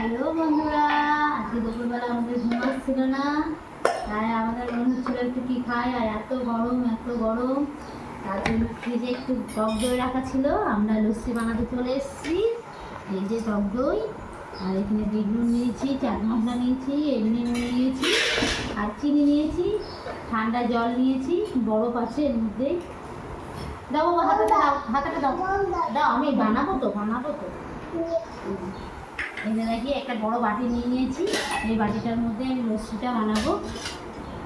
Hello বন্ধুরা, আজকে দুপুরবেলা আমাদের ঘুম আসছিল না, তাই আমাদের মনে হচ্ছিল একটু কি খাই। আর এত গরম, তার জন্য ফ্রিজে একটু টক দই রাখা ছিল। আমরা লস্যি বানাতে চলে এসেছি। এই যে টক দই, আর এখানে বিট নুন নিয়েছি, চাট মশলা নিয়েছি, এমনি নুন নিয়েছি, আর চিনি নিয়েছি, ঠান্ডা জল নিয়েছি, বরফ আছে এর মধ্যে। দাও বাবা, হাতাটা দাও, আমি বানাবো তো। এই যে নাকি একটা বড় বাটি নিয়ে নিয়েছি, এই বাটিটার মধ্যে আমি লস্যিটা বানাবো।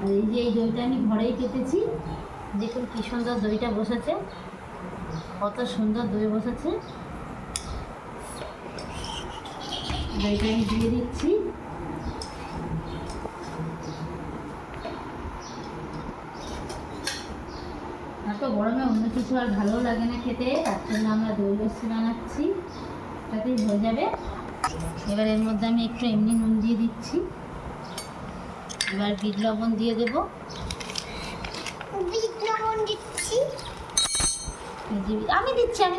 আর এই যে এই দইটা আমি ঘরেই কেটেছি, দেখুন কি সুন্দর দইটা বসেছে, কত সুন্দর দই বসেছে। দইটা আমি দিয়ে দিচ্ছি। এত গরমে অন্য কিছু আর ভালো লাগে না খেতে, তার জন্য আমরা দই লস্যি বানাচ্ছি, তাতেই হয়ে যাবে। এবার এর মধ্যে আমি একটু এমনি নুন দিয়ে দিচ্ছি। এবার বিট লবণ দিয়ে দেব। আমি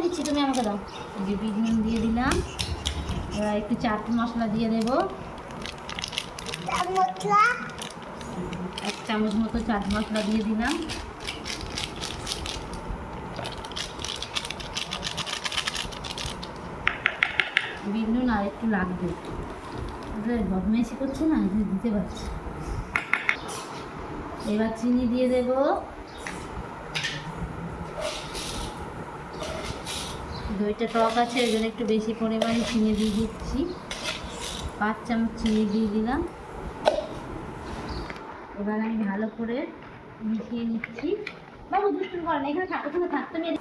দিচ্ছি, তুমি আমাকে দাও। এই যে বিট নুন দিয়ে দিলাম। এবার একটু চাট মশলা দিয়ে দেব, 1 চামচ মতো চাট মশলা দিয়ে দিলাম। বিট নুন আর একটু লাগবে, বদমাইশি করছে না, দিতে পারছি। এবার চিনি দিয়ে দেব। দইটা টক আছে, ওই জন্য একটু বেশি পরিমাণে চিনি দিয়ে দিচ্ছি। 5 চামচ চিনি দিয়ে দিলাম। এবার আমি ভালো করে মিশিয়ে নিচ্ছি। বাবু দুষ্টুমি করে না, এখানে থাকতে মেরে।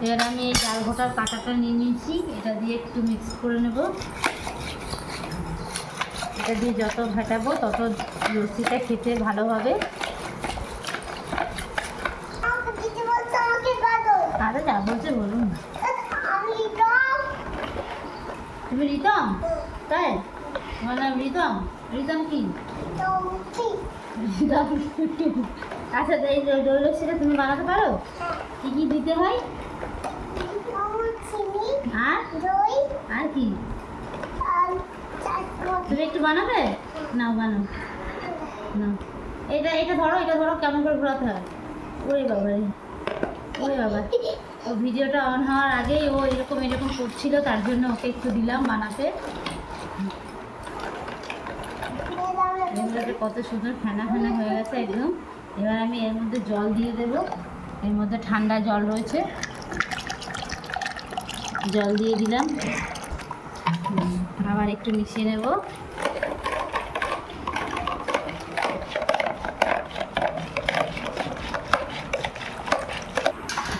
এবার আমি এই ডাল ঘোটার কাঁটাটা নিয়ে নিয়েছি, এটা দিয়ে একটু মিক্স করে নেব। এটা দিয়ে যত ঘাটাবো তত লস্যিটা খেতে ভালো হবে। আরে যা বলছে বলুন। তুমি রিতম? তাই তোমার নাম রিতম? রিতম কি? আচ্ছা, এই দই লস্যিটা তুমি বানাতে পারো? কি কি দিতে হয়? আর কি তুমি একটু বানাবে? নাও বানাও, না এটা ধরো কেমন করে ঘোরাতে হয়। ওরে বাবা, ও ভিডিওটা অন হওয়ার আগেই ও এরকম করছিল, তার জন্য ওকে একটু দিলাম বানাতে। কত সুন্দর ফেনা হয়ে গেছে একদম। এবার আমি এর মধ্যে জল দিয়ে দেব। এর মধ্যে ঠান্ডা জল রয়েছে, জল দিয়ে দিলাম। আবার একটু মিশিয়ে নেব।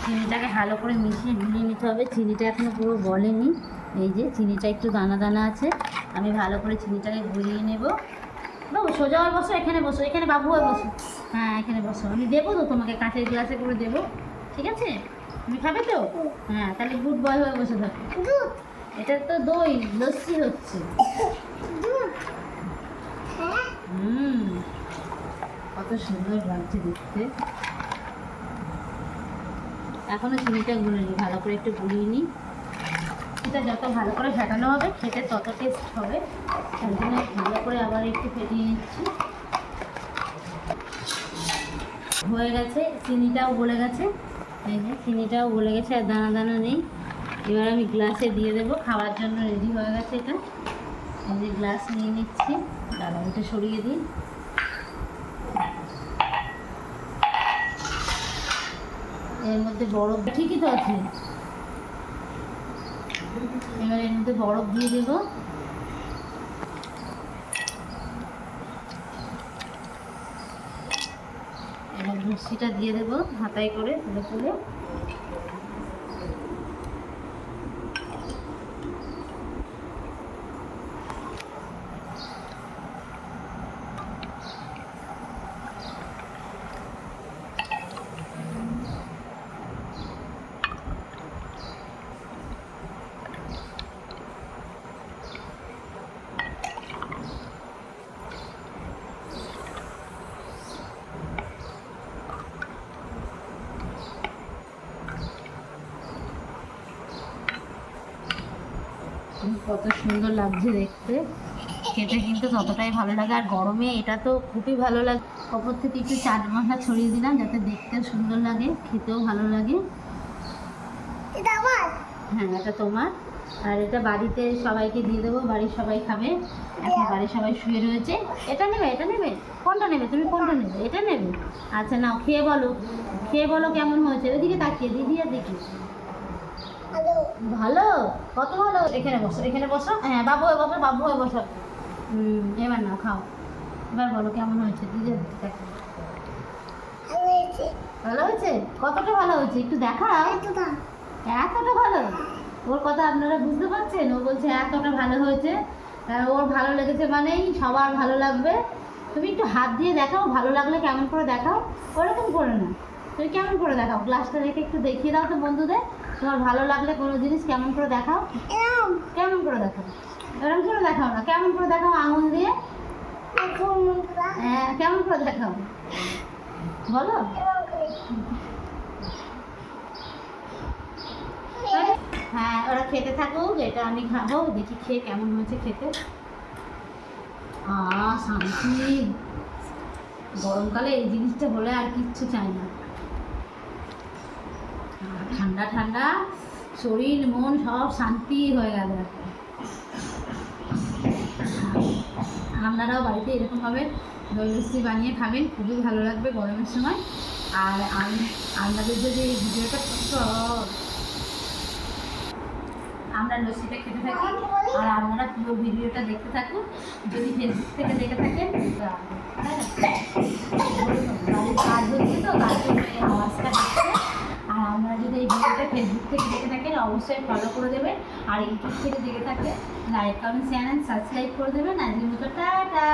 চিনিটাকে ভালো করে মিশিয়ে গুলিয়ে নিতে হবে। চিনিটা এখনো পুরো গলেনি, এই যে চিনিটা একটু দানা আছে। আমি ভালো করে চিনিটাকে গুলিয়ে নেব। বাবু সোজা হয়ে বসো, এখানে বসো, এখানে বাবু হয়ে বসো। হ্যাঁ, এখানে বসো, আমি দেবো তো তোমাকে, কাঁচের গ্লাসে করে দেবো, ঠিক আছে? তুমি খাবে তো? হ্যাঁ, তাহলে গুড বয় হয়ে বসে থাকো। এটা তো দই লস্যি হচ্ছে। কত সুন্দর লাগছে দেখতে। এখনো চিনিটা গুলিনি, ভালো করে একটু গুলিয়ে নিই। এটা যত ভালো করে ফেটানো হবে খেতে তত টেস্ট হবে, তার জন্য ভালো করে আবার একটু ফেটিয়ে নিচ্ছি। হয়ে গেছে, চিনিটাও গলে গেছে। এই যে চিনিটাও গলে গেছে, আর দানা নেই। এবার আমি গ্লাসে দিয়ে দেবো, খাওয়ার জন্য রেডি হয়ে গেছে এটা। এই যে গ্লাস নিয়ে নিচ্ছি, দাঁড়া এটা সরিয়ে দিই। এর মধ্যে বরফ ঠিকই তো আছে। এবার এর মধ্যে বরফ দিয়ে দেব। এবার লস্যিটা দিয়ে দেবো হাতায় করে তুলে। কত সুন্দর লাগছে দেখতে, খেতে কিন্তু ততটাই ভালো লাগে। আর গরমে এটা তো খুবই ভালো লাগে। ওপর থেকে একটু চাট মশলা ছড়িয়ে দিলাম যাতে দেখতেও সুন্দর লাগে, খেতেও ভালো লাগে। হ্যাঁ, এটা তোমার। আর এটা বাড়িতে সবাইকে দিয়ে দেবো, বাড়ির সবাই খাবে। এখন বাড়ির সবাই শুয়ে রয়েছে। এটা নেবে, এটা নেবে, কোনটা নেবে তুমি, কোনটা নেবে? এটা নেবে? আচ্ছা নাও, খেয়ে বলো, খেয়ে বলো কেমন হয়েছে। ওইদিকে তাকিয়ে, দিদি আর দেখি। ভালো, কত ভালো। এখানে বসো, এখানে বসো। হ্যাঁ, বাবু হয়ে বসো, বাবু হয়ে বসো। এবার নাও খাও, এবার বলো কেমন হয়েছে। দিদি আর দেখি, দেখো। ভালো হয়েছে? কতটা ভালো হয়েছে একটু দেখাও। এতটা ভালো? ওর কথা আপনারা বুঝতে পারছেন? ও বলছে এতটা ভালো হয়েছে। ওর ভালো লেগেছে মানেই সবার ভালো লাগবে। তুমি একটু হাত দিয়ে দেখাও, ভালো লাগলে কেমন করে দেখাও। ওরকম করে না, তুমি কেমন করে দেখাও, গ্লাসটা রেখে একটু দেখিয়ে দাও তো বন্ধুদের। তোমার ভালো লাগলে কোনো জিনিস কেমন করে দেখাও, কেমন করে দেখাও। এরকম করে দেখাও না, কেমন করে দেখাও আঙুল দিয়ে। হ্যাঁ, কেমন করে দেখাও বলো। হ্যাঁ, ওরা খেতে থাকুক, এটা আমি খাবো, দেখি খেয়ে কেমন হয়েছে খেতে। শান্তি, গরমকালে এই জিনিসটা হলে আর কিচ্ছু চাই না। ঠান্ডা ঠান্ডা শরীর মন সব শান্তি হয়ে গেল। আপনারাও বাড়িতে এরকমভাবে দই লস্যি বানিয়ে খাবেন, খুবই ভালো লাগবে গরমের সময়। আর আপনাদের যদি এই ভিডিওটা আমরা লস্যিটা খেতে থাকি আর আপনারা পুরো ভিডিওটা দেখতে থাকুন। যদি ফেসবুক থেকে দেখে থাকেন, বাড়ির কাজ হচ্ছে তো তার জন্য এই আওয়াজটা হচ্ছে। আর আপনারা যদি এই ভিডিওটা ফেসবুক থেকে দেখে থাকেন অবশ্যই ফলো করে দেবেন। আর ইউটিউব থেকে দেখে থাকলে like, comment, share and subscribe করে দেবেন। আজকের মতো টাটা।